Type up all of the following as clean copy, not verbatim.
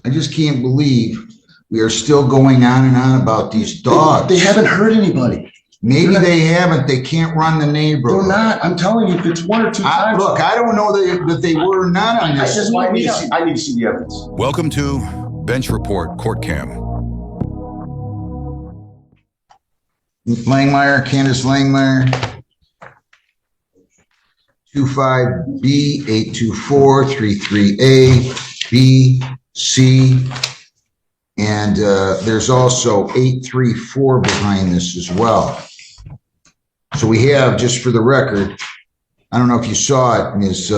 I just can't believe we are still going on and on about these dogs. They haven't hurt anybody. Maybe they haven't. They can't run the neighborhood. They're not. I'm telling you, if it's one or two times. Look, I don't know that they were or not on this. I need to see the evidence. Welcome to Bench Report Court Cam. Langmeyer, Candace Langmeyer, 25B 82433A B C, and there's also 834 behind this as well. So we have, just for the record, I don't know if you saw it, Ms.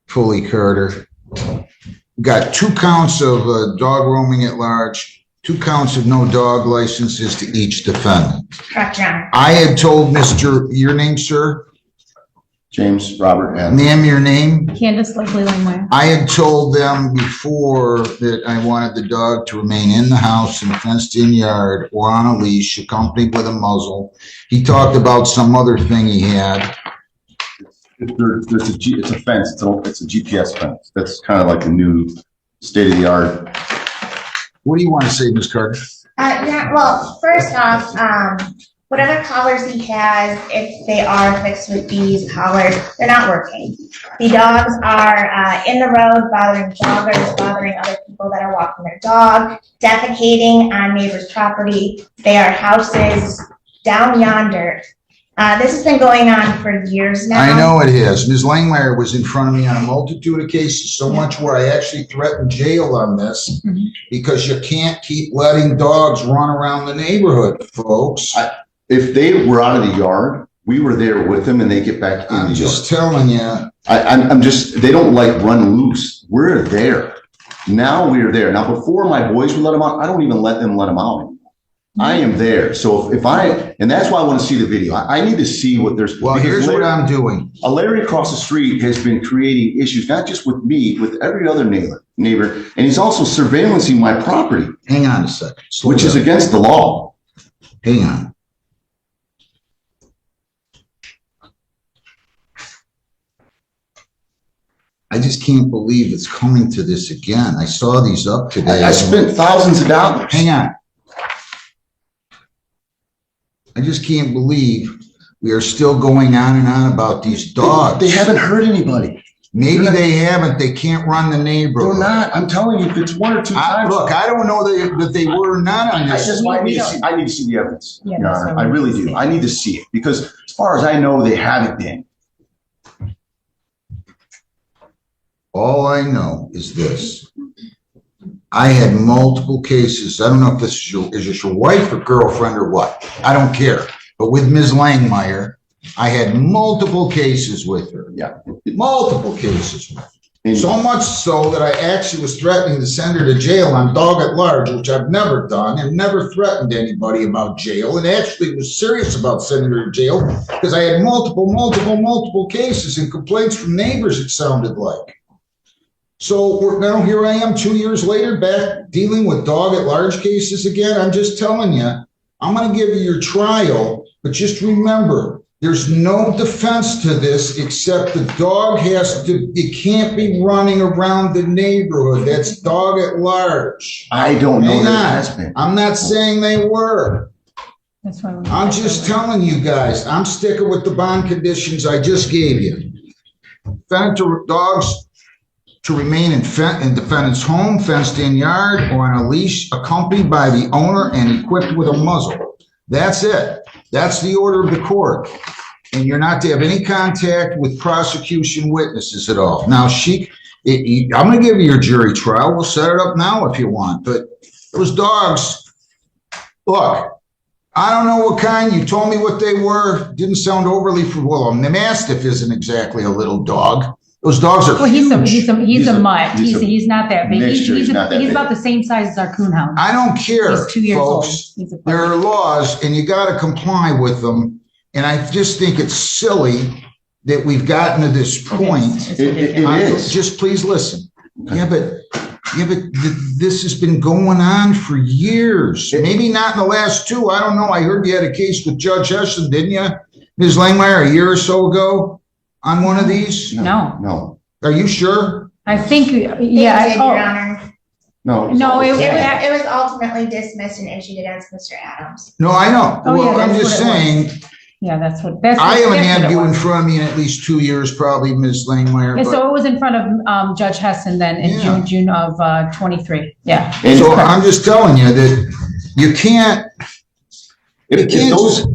Foley Carter. We got 2 counts of dog roaming at large, 2 counts of no dog licenses to each defendant. Correct, Your Honor. I had told your name, sir? James Robert Adams. Ma'am, your name? Candace Langmeyer. I had told them before that I wanted the dog to remain in the house in a fenced-in yard or on a leash, accompanied with a muzzle. He talked about some other thing he had. It's a fence. It's a GPS fence. That's kind of like the new state-of-the-art. What do you want to say, Ms. Carter? Yeah, well, first off, whatever collars he has, if they are fixed with these collars, they're not working. The dogs are in the road, bothering joggers, bothering other people that are walking their dog, defecating on neighbors' property. They are houses down yonder. This has been going on for years now. I know it has. Ms. Langmeyer was in front of me on a multitude of cases, so much where I actually threatened jail on this, because you can't keep letting dogs run around the neighborhood, folks. If they were out of the yard, we were there with them, and they get back in the yard. I'm just telling you. They don't like run loose. We're there. Now we're there. Now, before my boys would let them out, I don't even let them out anymore. I am there. So and that's why I want to see the video. I need to see what there's. Well, here's what I'm doing. Larry across the street has been creating issues, not just with me, with every other neighbor, and he's also surveillancing my property. Hang on a second. Which is against the law. Hang on. I just can't believe it's coming to this again. I saw these up today. I spent thousands of dollars. Hang on. I just can't believe we are still going on and on about these dogs. They haven't hurt anybody. Maybe they haven't. They can't run the neighborhood. They're not. I'm telling you, if it's one or two times. Look, I don't know that they were not on this. I need to see the evidence. Yeah, Your Honor. I really do. I need to see it, because as far as I know, they haven't been. All I know is this. I had multiple cases. I don't know if this is this your wife or girlfriend or what. I don't care. But with Ms. Langmeyer, I had multiple cases with her. Yeah. Multiple cases with her. So much so that I actually was threatening to send her to jail on dog at large, which I've never done, and never threatened anybody about jail, and actually was serious about sending her to jail because I had multiple cases and complaints from neighbors, it sounded like. So now here I am 2 years later, back dealing with dog at large cases again. I'm just telling you, I'm going to give you your trial, but just remember, there's no defense to this except the dog it can't be running around the neighborhood. That's dog at large. I don't know that it has been. I'm not saying they were. That's why I'm just telling you guys, I'm sticking with the bond conditions I just gave you. Dogs to remain in defendant's home, fenced-in yard, or on a leash, accompanied by the owner and equipped with a muzzle. That's it. That's the order of the court. And you're not to have any contact with prosecution witnesses at all. Now, I'm going to give you your jury trial. We'll set it up now if you want. But those dogs, look, I don't know what kind. You told me what they were. Didn't sound overly well. The Mastiff isn't exactly a little dog. Those dogs are huge. He's a mutt. He's not that big. He's about the same size as our coonhound. I don't care, He's 2 years folks. Old. There are laws, and you got to comply with them. And I just think it's silly that we've gotten to this point. It is. Just please listen. Yeah, but this has been going on for years. Maybe not in the last 2. I don't know. I heard you had a case with Judge Heston, didn't you, Ms. Langmeyer, a year or so ago on one of these? No. No. Are you sure? I think, They did, yeah, Your Honor. no, It was ultimately dismissed and issued against Mr. Adams. No, I know. Oh, yeah, Well, I'm that's just what it was. saying, yeah, that's what. I haven't that's had what it you in was. front of me in at least 2 years, probably, Ms. Langmeyer. And but- so it was in front of Judge Hessen then in Yeah. June of 23. Yeah. So I'm just telling you that you can't, If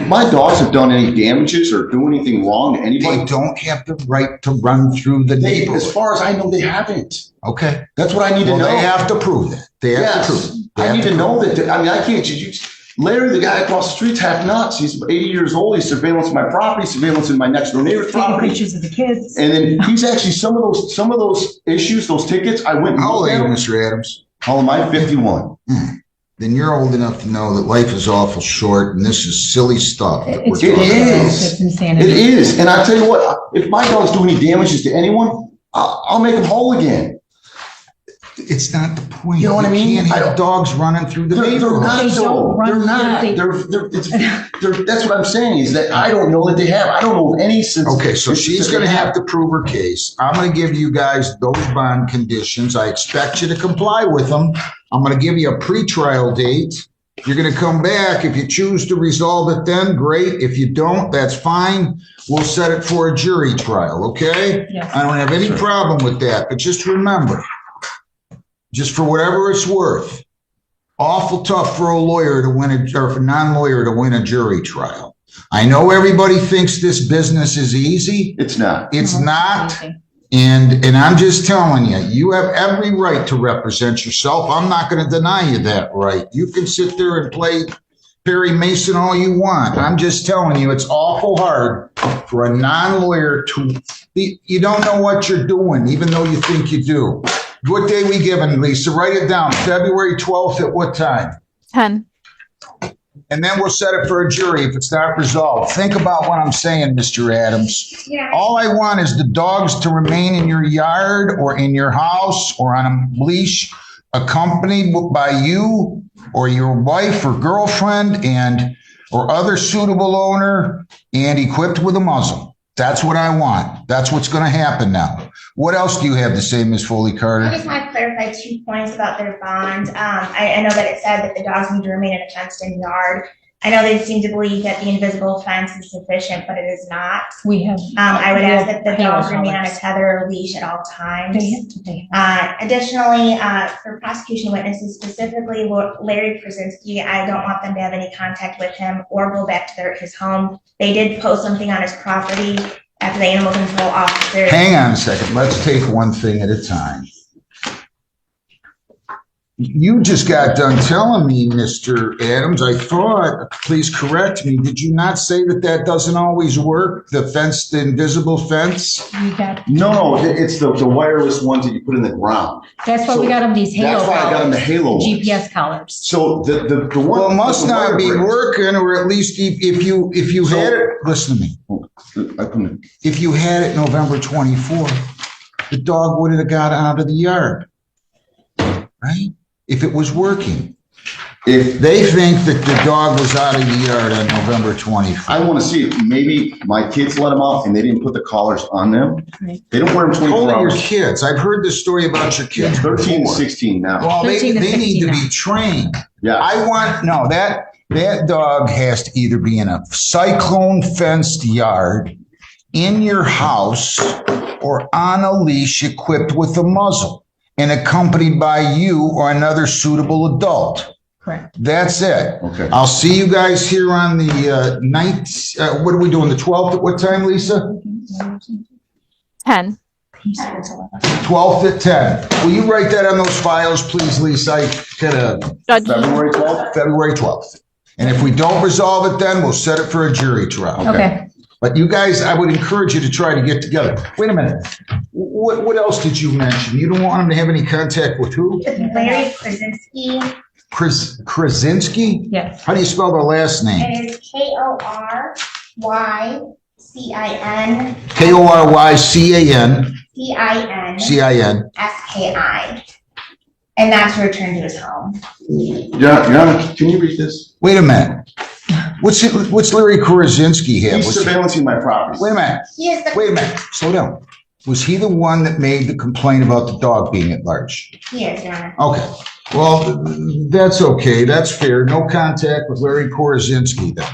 my dogs have done any damages or do anything wrong to they anybody, don't have the right to run through the as neighborhood. far as I know, they haven't. Okay. That's what I need to Well, know. they have to prove that. They have to prove Yes, it. They I have need to know prove it. that. I mean, I can't. Larry, the guy across the street's half nuts. He's 80 years old. He's surveillance my property, surveillance in my next door neighbor's Taking property. pictures of the kids. And then he's actually some of those issues, those tickets. I went and How old looked are you, at them. Mr. Adams? How am I? 51. Then you're old enough to know that life is awful short and this is silly stuff. that we're It's talking about. is. It's insanity. It is. And I tell you what, if my dogs do any damages to anyone, I'll make them whole again. It's not the point. You know what I mean? You can't I have don't- dogs running through the They're neighborhood. not They so. don't run They're not. through That's what I'm saying is that I don't know that they have. I don't know of any sense. Okay, so she's gonna have to prove her case. I'm gonna give you guys those bond conditions. I expect you to comply with them. I'm gonna give you a pretrial date. You're gonna come back. If you choose to resolve it then, great. If you don't, that's fine. We'll set it for a jury trial, okay? Yes. I don't have any problem with that, but just remember, just for whatever it's worth, awful tough for a lawyer to win or for a non-lawyer to win a jury trial. I know everybody thinks this business is easy. It's not. It's No, not. amazing. And I'm just telling you, you have every right to represent yourself. I'm not going to deny you that right. You can sit there and play Perry Mason all you want. I'm just telling you, it's awful hard for a non-lawyer to be, you don't know what you're doing, even though you think you do. What day we giving, Lisa? Write it down. February 12th at what time? 10. And then we'll set it for a jury if it's not resolved. Think about what I'm saying, Mr. Adams. Yeah. All I want is the dogs to remain in your yard or in your house or on a leash, accompanied by you or your wife or girlfriend or other suitable owner and equipped with a muzzle. That's what I want. That's what's going to happen now. What else do you have to say, Ms. Foley I Carter? just want to clarify 2 points about their bond. I know that it said that the dogs need to remain in a fenced-in yard. I know they seem to believe that the invisible fence is sufficient, but it is not. We have. I would ask that the Halo dogs remain on a colors. tether or leash at all times. They- Additionally, for prosecution witnesses, specifically Larry Krasinski, I don't want them to have any contact with him or go back to his home. They did post something on his property after the animal control officer. Hang on a second. Let's take one thing at a time. You just got done telling me, Mr. Adams, I thought, please correct me, did you not say that that doesn't always work? The fence, the invisible fence? We got, No, it's the wireless ones that you put in the ground. that's why we got them these Halo That's why I got them the collars, Halo ones. GPS collars. So the one. Well, it must the not wire be breaks. working, or at least if you So- had it, listen to me. I couldn't. If you had it November 24th, the dog would have got out of the yard, right? If it was working. If They think that the dog was out of the yard on November 24th. I want to see if maybe my kids let them out and they didn't put the collars on them. Right. They don't wear them 24 Only your hours. kids. I've heard this story about your kids. 13 to before. 16 now. Well, they 13 to need to 16 be trained. Yeah. That dog has to either be in a cyclone fenced yard, in your house, or on a leash equipped with a muzzle and accompanied by you or another suitable adult. Correct. That's it. Okay. I'll see you guys here on the night. What are we doing? The 12th at what time, Lisa? 10. 12th at 10. Will you write that on those files, please, Lisa? I gotta, Judge, February 12th? February 12th. And if we don't resolve it then, we'll set it for a jury trial. Okay. But you guys, I would encourage you to try to get together. Wait a minute. What else did you mention? You don't want him to have any contact with who? Larry Krasinski. Krasinski? Yes. How do you spell the last name? It is KORYCIN. KORYCAN. CIN. SKI. And that's returned to his home. Your Honor, can you read this? Wait a minute. What's Larry Krasinski have? He's surveillancing my property. Wait a minute. He is the. Wait a minute. Slow down. Was he the one that made the complaint about the dog being at large? Yes, Your Honor. Okay, well, that's okay, that's fair. No contact with Larry Korosinski then.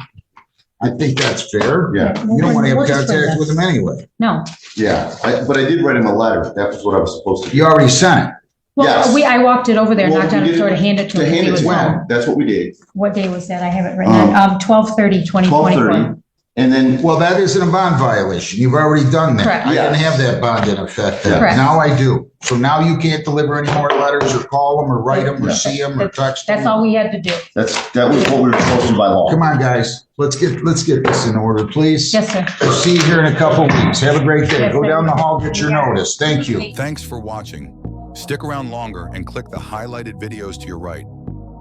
I think that's fair. Yeah, You don't want to have We'll just bring contact this. with him anyway. No. yeah. But I did write him a letter. That was what I was supposed to do. You already sent it. Well, Yes. I walked it over there, Well, knocked on we his did- door to hand it to To him. if hand he it was to home. him. That's what we did. What day was that? I have it written down. 12/30/2024. 12:30. And then, Well, that isn't a bond violation. You've already done that. Correct. I didn't Yes. have that bond in effect then. Correct. Now I do. So now you can't deliver any more letters or call them or write them or see them or text them. That's all we had to do. that was what we were supposed to by law. Come on, guys. Let's get this in order, please. Yes, sir. We'll see you here in a couple weeks. Have a great day. Yes, Go sir. down the hall, get your notice. Thank you. Thanks for watching. Stick around longer and click the highlighted videos to your right.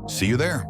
See you there.